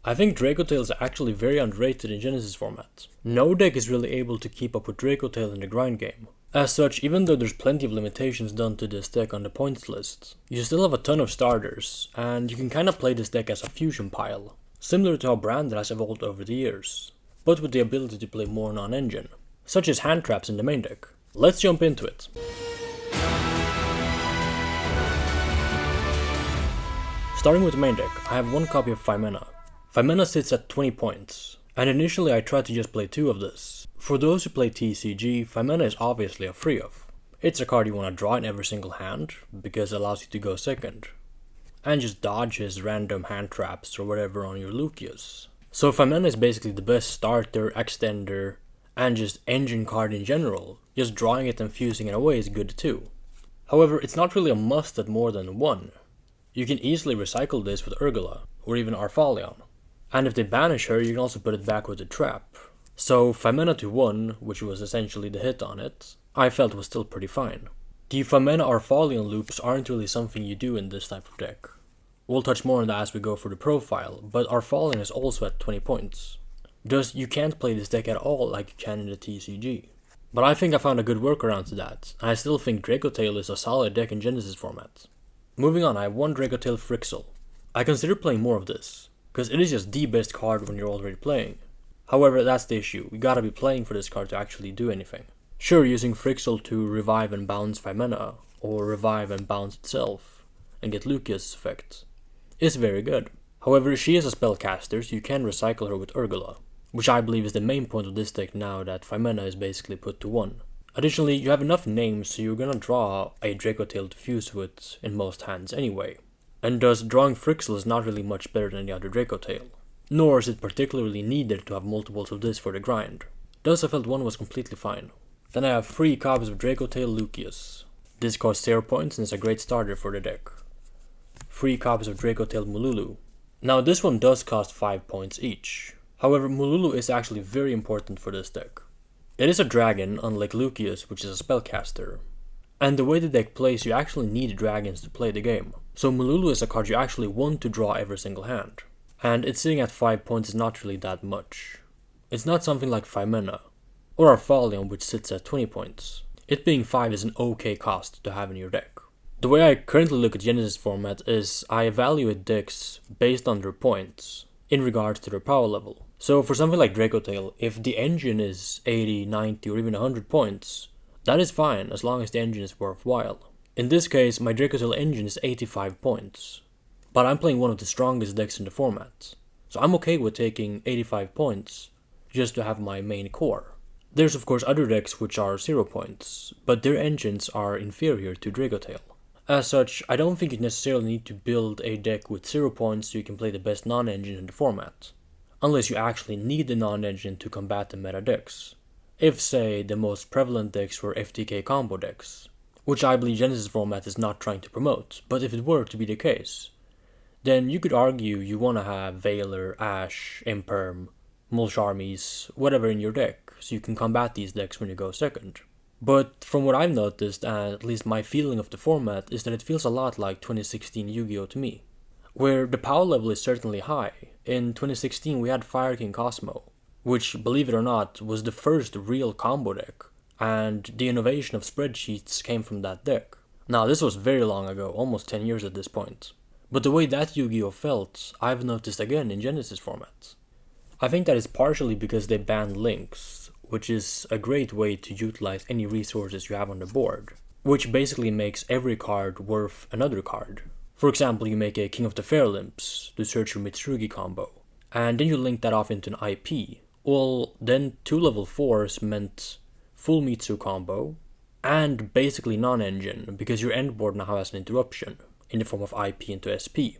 I think Dracotail is actually very underrated in Genesys format. No deck is really able to keep up with Dracotail in the grind game. As such, even though there's plenty of limitations done to this deck on the points list, you still have a ton of starters, and you can kinda play this deck as a fusion pile, similar to how Branded has evolved over the years, but with the ability to play more non-engine, such as hand traps in the main deck. Let's jump into it. Starting with the main deck, I have one copy of 5 mana. 5 mana sits at 20 points, and initially I tried to just play 2 of this. For those who play TCG, 5 mana is obviously a free of. It's a card you want to draw in every single hand, because it allows you to go second, and just dodges random hand traps or whatever on your Yugiohs. So 5 mana is basically the best starter, extender, and just engine card in general. Just drawing it and fusing it away is good too. However, it's not really a must at more than 1. You can easily recycle this with Urgula, or even Arfalion. And if they banish her, you can also put it back with a trap. So 5 mana to 1, which was essentially the hit on it, I felt was still pretty fine. The 5 mana Arfalion loops aren't really something you do in this type of deck. We'll touch more on that as we go through the profile, but Arfalion is also at 20 points. Thus, you can't play this deck at all like you can in the TCG. But I think I found a good workaround to that, and I still think Dracotail is a solid deck in Genesys format. Moving on, I have one Dracotail Frixel. I consider playing more of this, because it is just the best card when you're already playing. However, that's the issue, you gotta be playing for this card to actually do anything. Sure, using Frixel to revive and bounce 5 mana, or revive and bounce itself, and get Lucas' effect, is very good. However, she is a spellcaster, so you can recycle her with Urgula, which I believe is the main point of this deck now that 5 mana is basically put to 1. Additionally, you have enough names, so you're gonna draw a Dracotail to fuse with in most hands anyway. And thus, drawing Frixel is not really much better than the other Dracotail. Nor is it particularly needed to have multiples of this for the grind. Thus I felt one was completely fine. Then I have 3 copies of Dracotail Lucius. This costs 0 points and is a great starter for the deck. 3 copies of Dracotail Mululu. Now this one does cost 5 points each. However, Mululu is actually very important for this deck. It is a dragon, unlike Lucius, which is a spellcaster. And the way the deck plays, you actually need dragons to play the game. So Mululu is a card you actually want to draw every single hand. And it's sitting at 5 points is not really that much. It's not something like 5 mana, or Arfalion which sits at 20 points. It being 5 is an okay cost to have in your deck. The way I currently look at Genesys format is I evaluate decks based on their points, in regards to their power level. So for something like Dracotail, if the engine is 80, 90 or even 100 points, that is fine as long as the engine is worthwhile. In this case, my Dracotail engine is 85 points. But I'm playing one of the strongest decks in the format, so I'm okay with taking 85 points just to have my main core. There's of course other decks which are 0 points, but their engines are inferior to Dracotail. As such, I don't think you necessarily need to build a deck with 0 points so you can play the best non-engine in the format, unless you actually need the non-engine to combat the meta decks. If, say, the most prevalent decks were FTK combo decks, which I believe Genesys format is not trying to promote, but if it were to be the case, then you could argue you want to have Veiler, Ash, Imperm, Mulcharmies, whatever in your deck, so you can combat these decks when you go second. But from what I've noticed, and at least my feeling of the format, is that it feels a lot like 2016 Yu-Gi-Oh to me, where the power level is certainly high. In 2016 we had Fire King Cosmo, which, believe it or not, was the first real combo deck, and the innovation of spreadsheets came from that deck. Now this was very long ago, almost 10 years at this point. But the way that Yu-Gi-Oh felt, I've noticed again in Genesys format. I think that is partially because they banned links, which is a great way to utilize any resources you have on the board, which basically makes every card worth another card. For example, you make a King of the Fair Limps to search your Mitsurugi combo, and then you link that off into an IP. Well, then 2 level 4s meant full Mitsu combo, and basically non-engine, because your end board now has an interruption in the form of IP into SP.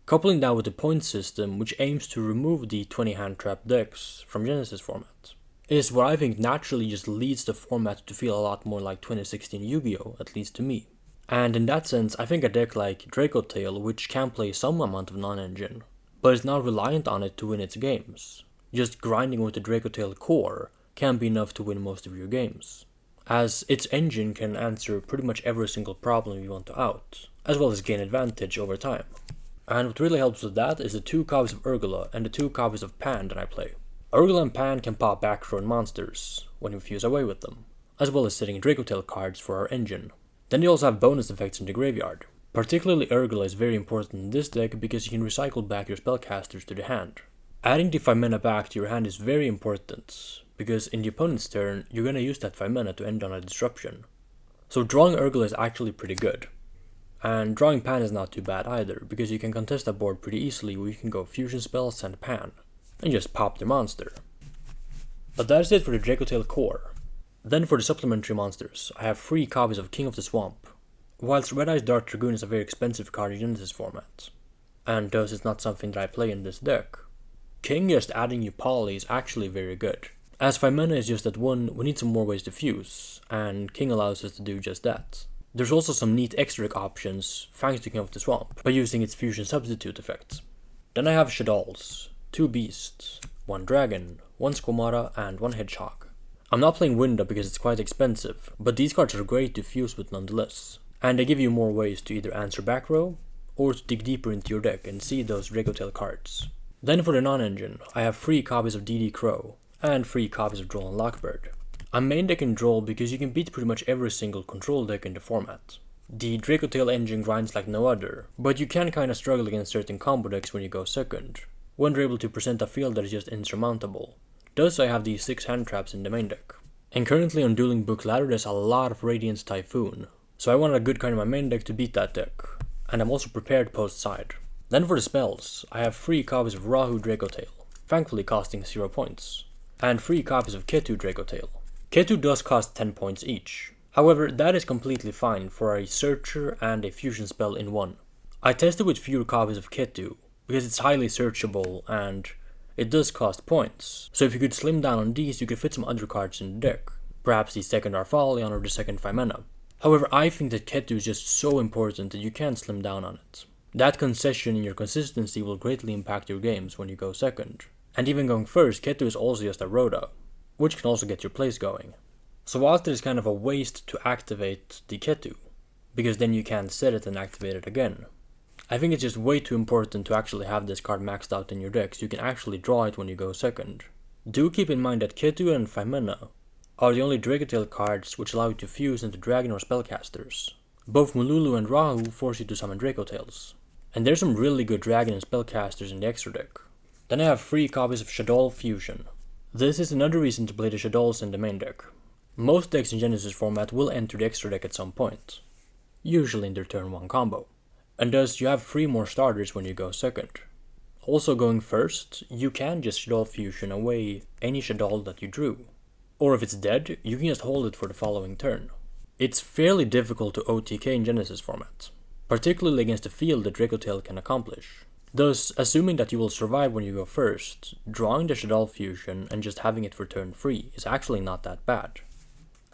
Coupling that with the point system, which aims to remove the 20 hand trap decks from Genesys format, is what I think naturally just leads the format to feel a lot more like 2016 Yu-Gi-Oh, at least to me. And in that sense, I think a deck like Dracotail, which can play some amount of non-engine, but is not reliant on it to win its games, just grinding with the Dracotail core can be enough to win most of your games, as its engine can answer pretty much every single problem you want to out, as well as gain advantage over time. And what really helps with that is the 2 copies of Urgula and the 2 copies of Pan that I play. Urgula and Pan can pop back thrown monsters when you fuse away with them, as well as setting Dracotail cards for our engine. Then you also have bonus effects in the graveyard. Particularly Urgula is very important in this deck because you can recycle back your spellcasters to the hand. Adding the 5 mana back to your hand is very important, because in the opponent's turn, you're gonna use that 5 mana to end on a disruption. So drawing Urgula is actually pretty good. And drawing Pan is not too bad either, because you can contest a board pretty easily where you can go fusion spells and Pan, and just pop the monster. But that's it for the Dracotail core. Then for the supplementary monsters, I have 3 copies of King of the Swamp. Whilst Red Eyes Dark Dragoon is a very expensive card in Genesys format, and thus it's not something that I play in this deck, King just adding you poly is actually very good. As 5 mana is just at 1, we need some more ways to fuse, and King allows us to do just that. There's also some neat extra deck options thanks to King of the Swamp, by using its fusion substitute effect. Then I have Shaddolls, 2 beasts, 1 dragon, 1 Squamata, and 1 hedgehog. I'm not playing Winda because it's quite expensive, but these cards are great to fuse with nonetheless. And they give you more ways to either answer back row, or to dig deeper into your deck and see those Dracotail cards. Then for the non-engine, I have 3 copies of DD Crow, and 3 copies of Droll and Lockbird. I'm main decking Droll because you can beat pretty much every single control deck in the format. The Dracotail engine grinds like no other, but you can kinda struggle against certain combo decks when you go second, when they're able to present a field that is just insurmountable. Thus I have these 6 hand traps in the main deck. And currently on Dueling Book Ladder there's a lot of Radiance Typhoon, so I wanted a good card in my main deck to beat that deck, and I'm also prepared post side. Then for the spells, I have 3 copies of Rahu Dracotail, thankfully costing 0 points, and 3 copies of Ketu Dracotail. Ketu does cost 10 points each, however that is completely fine for a searcher and a fusion spell in one. I tested with fewer copies of Ketu, because it's highly searchable and it does cost points, so if you could slim down on these you could fit some other cards in the deck, perhaps the second Arfalion or the second 5 mana. However, I think that Ketu is just so important that you can't slim down on it. That concession in your consistency will greatly impact your games when you go second. And even going first, Ketu is also just a Rhoda, which can also get your plays going. So whilst it is kind of a waste to activate the Ketu, because then you can't set it and activate it again, I think it's just way too important to actually have this card maxed out in your deck so you can actually draw it when you go second. Do keep in mind that Ketu and 5 mana are the only Dracotail cards which allow you to fuse into Dragon or Spellcasters. Both Mululu and Rahu force you to summon Dracotails. And there's some really good Dragon and Spellcasters in the extra deck. Then I have 3 copies of Shaddoll Fusion. This is another reason to play the Shaddolls in the main deck. Most decks in Genesys format will enter the extra deck at some point, usually in their turn 1 combo. And thus you have 3 more starters when you go second. Also going first, you can just Shaddoll Fusion away any Shaddoll that you drew. Or if it's dead, you can just hold it for the following turn. It's fairly difficult to OTK in Genesys format, particularly against the field that Dracotail can accomplish. Thus, assuming that you will survive when you go first, drawing the Shaddoll Fusion and just having it for turn 3 is actually not that bad.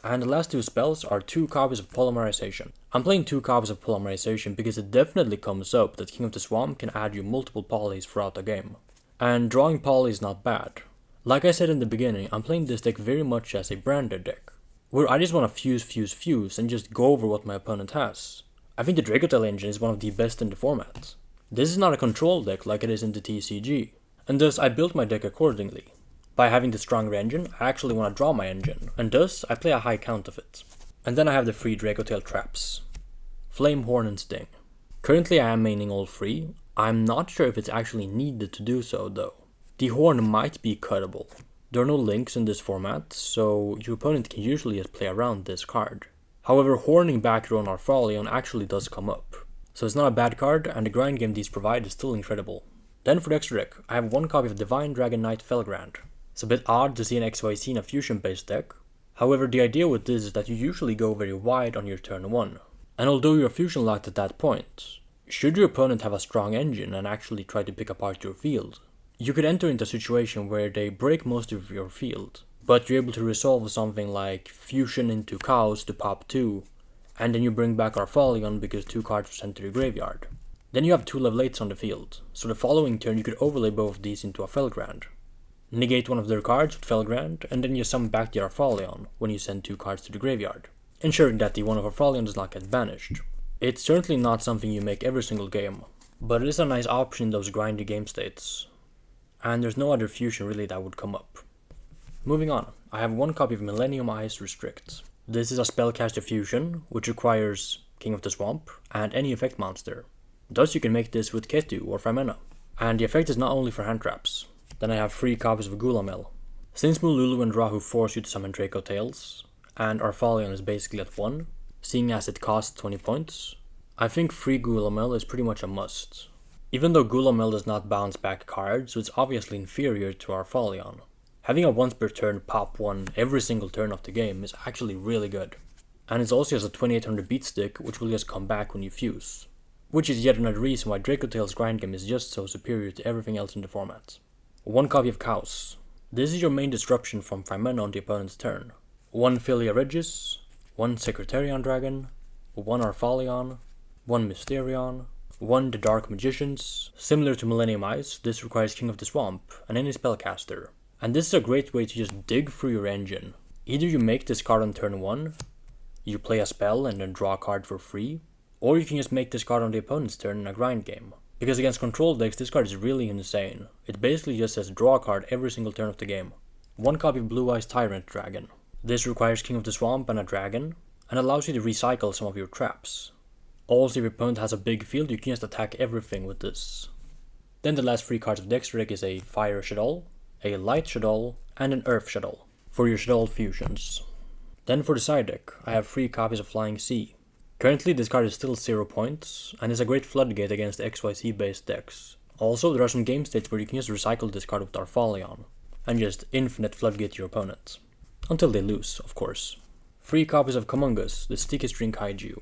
And the last 2 spells are 2 copies of Polymerization. I'm playing 2 copies of Polymerization because it definitely comes up that King of the Swamp can add you multiple polys throughout the game. And drawing poly is not bad. Like I said in the beginning, I'm playing this deck very much as a branded deck, where I just want to fuse and just go over what my opponent has. I think the Dracotail engine is one of the best in the format. This is not a control deck like it is in the TCG, and thus I built my deck accordingly. By having the stronger engine, I actually want to draw my engine, and thus I play a high count of it. And then I have the 3 Dracotail traps. Flame, Horn and Sting. Currently I am maining all 3. I'm not sure if it's actually needed to do so though. The Horn might be cuttable. There are no links in this format, so your opponent can usually just play around this card. However, horning back your own Arfalion actually does come up, so it's not a bad card, and the grind game these provide is still incredible. Then for the extra deck, I have 1 copy of Divine Dragon Knight Felgrand. It's a bit odd to see an XYZ in a fusion based deck. However, the idea with this is that you usually go very wide on your turn 1. And although you're fusion locked at that point, should your opponent have a strong engine and actually try to pick apart your field, you could enter into a situation where they break most of your field, but you're able to resolve something like fusion into cows to pop 2, and then you bring back Arfalion because 2 cards were sent to your graveyard. Then you have 2 level 8s on the field, so the following turn you could overlay both of these into a Felgrand. Negate one of their cards with Felgrand, and then you summon back the Arfalion when you send 2 cards to the graveyard, ensuring that the one of Arfalion does not get banished. It's certainly not something you make every single game, but it is a nice option in those grindy game states, and there's no other fusion really that would come up. Moving on, I have one copy of Millennium Ice Restrict. This is a spellcaster fusion, which requires King of the Swamp and any effect monster. Thus you can make this with Ketu or 5 mana. And the effect is not only for hand traps. Then I have 3 copies of Gulamel. Since Mululu and Rahu force you to summon Dracotails, and Arphalion is basically at 1, seeing as it costs 20 points, I think free Gulamel is pretty much a must. Even though Gulamel does not bounce back cards, so it's obviously inferior to Arphalion. Having a once per turn pop 1 every single turn of the game is actually really good. And it also has a 2800 beat stick, which will just come back when you fuse. Which is yet another reason why Dracotail's grind game is just so superior to everything else in the format. 1 copy of Chaos. This is your main disruption from 5 mana on the opponent's turn. 1 Philia Regis, 1 Secretarian Dragon, 1 Arphalion, 1 Mysterion, 1 The Dark Magicians. Similar to Millennium Ice, this requires King of the Swamp and any spellcaster. And this is a great way to just dig through your engine. Either you make this card on turn 1, you play a spell and then draw a card for free, or you can just make this card on the opponent's turn in a grind game. Because against control decks, this card is really insane. It basically just says draw a card every single turn of the game. 1 copy of Blue Eyes Tyrant Dragon. This requires King of the Swamp and a dragon, and allows you to recycle some of your traps. Also, if your opponent has a big field, you can just attack everything with this. Then the last 3 cards of Dex deck is a Fire Shaddoll, a Light Shaddoll, and an Earth Shaddoll, for your Shaddoll fusions. Then for the side deck, I have 3 copies of Flying Sea. Currently this card is still 0 points, and is a great floodgate against XYZ based decks. Also, there are some game states where you can just recycle this card with Arphalion, and just infinite floodgate your opponent. Until they lose, of course. 3 copies of Kamungus, the Sticky String Kaiju.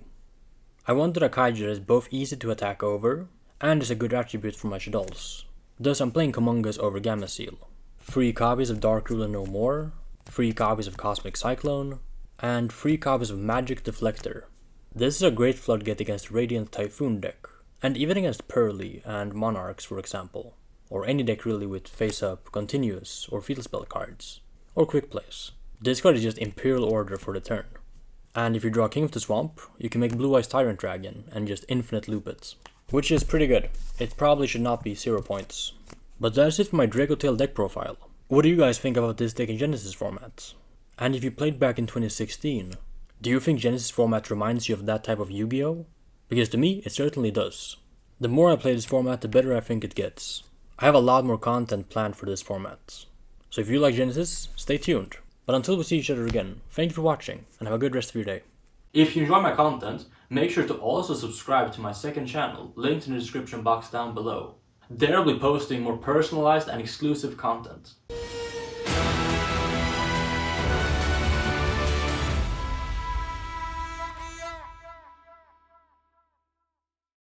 I wanted a Kaiju that is both easy to attack over, and is a good attribute for my Shaddolls. Thus I'm playing Kamungus over Gamma-Seal. 3 copies of Dark Rule and No More, 3 copies of Cosmic Cyclone, and 3 copies of Magic Deflector. This is a great floodgate against Radiant Typhoon deck, and even against Pearly and Monarchs for example, or any deck really with face-up, continuous, or field spell cards, or quick plays. This card is just Imperial Order for the turn. And if you draw King of the Swamp, you can make Blue Eyes Tyrant Dragon and just infinite loop it. Which is pretty good. It probably should not be 0 points. But that's it for my Dracotail deck profile. What do you guys think about this deck in Genesys Format? And if you played back in 2016, do you think Genesys Format reminds you of that type of Yu-Gi-Oh? Because to me, it certainly does. The more I play this format, the better I think it gets. I have a lot more content planned for this format. So if you like Genesys, stay tuned. But until we see each other again, thank you for watching, and have a good rest of your day. If you enjoy my content, make sure to also subscribe to my second channel, linked in the description box down below. There I'll be posting more personalized and exclusive content.